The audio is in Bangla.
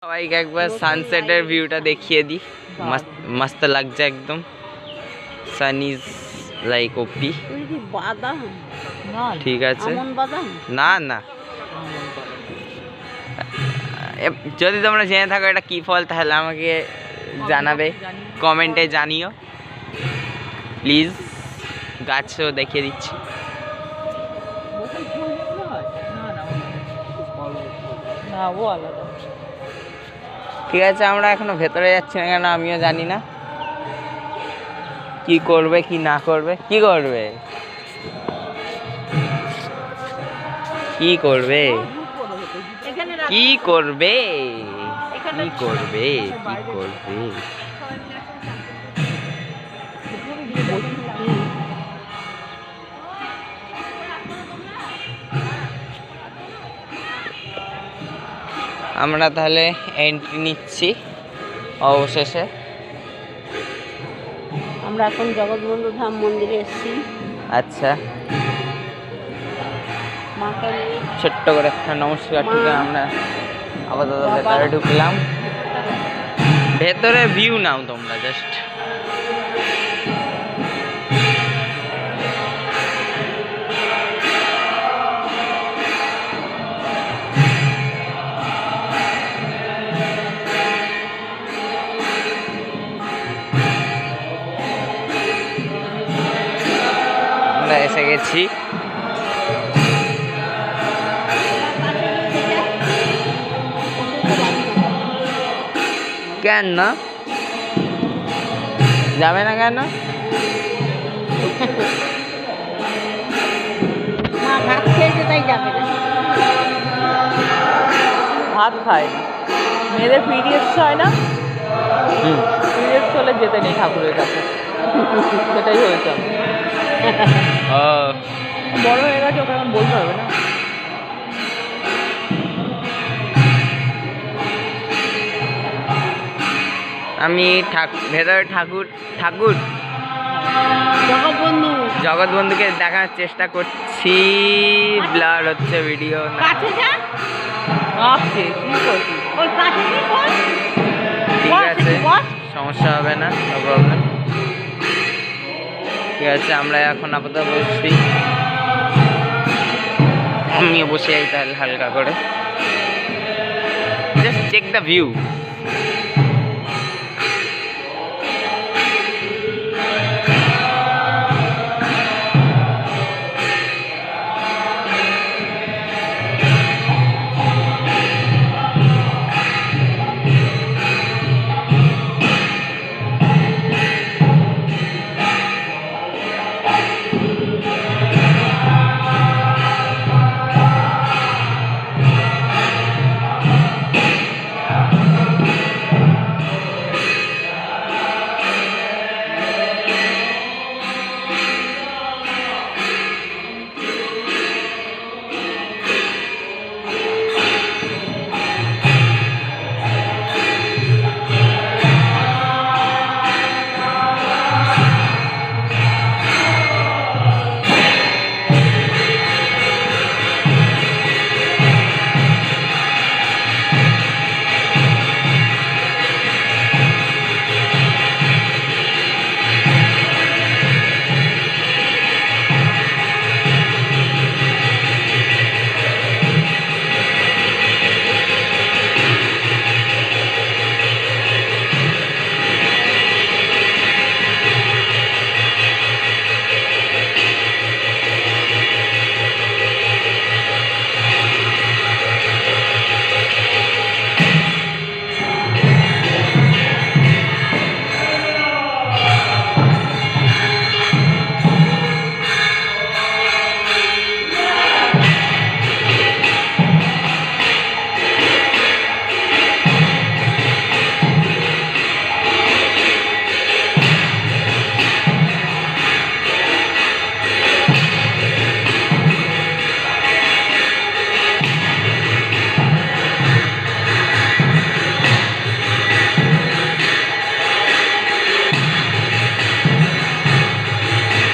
সবাইকে একবার সানসেটের ভিউটা দেখিয়ে দিই। মস্ত লাগছে একদম। সান ইজ লাইক ওপি। বাদাম ঠিক আছে, বাদাম না না, যদি তোমরা জেনে থাকো এটা কি ফল তাহলে আমাকে জানাবে, কমেন্টে জানিও প্লিজ। গাছও দেখিয়ে দিচ্ছি। ঠিক আছে, আমরা এখনো ভেতরে যাচ্ছি না কেন আমিও জানি না। কি করবে কি না করবে, কি করবে কি করবে কি করবে কি করবে কি করবে। আমরা তাহলে এন্ট্রি নিচ্ছি অবশেষে। আমরা এখন জগৎবন্ধু ধাম মন্দিরে এসেছি। আচ্ছা, মাকে ছোট্ট করে একটা নমস্কার থেকে আমরা আপাতত ভেতরে ঢুকলাম। ভেতরে ভিউ নাও তোমরা জাস্ট। আমরা এসে গেছি। কেন না যাবে না কেন? মা ভাত খেয়েছে তাই যাবে না। ভাত খায় না, মেয়েদের পিরিয়ডস হয় না, পিরিয়ডস হলে যেতে নেই ঠাকুরের কাছে, সেটাই হয়েছে। বড় হয়ে গেছে, ওকে এখন বলতে হবে না। আমি ভেতরে ঠাকুর জগৎবন্ধুকে দেখার চেষ্টা করছি। ব্লার হচ্ছে ভিডিও না। ঠিক আছে, সমস্যা হবে না, নো প্রবলেম। ঠিক আছে, আমরা এখন আপাতত বসছি। আমিও বসে যাই তাহলে হালকা করে। Just check the view.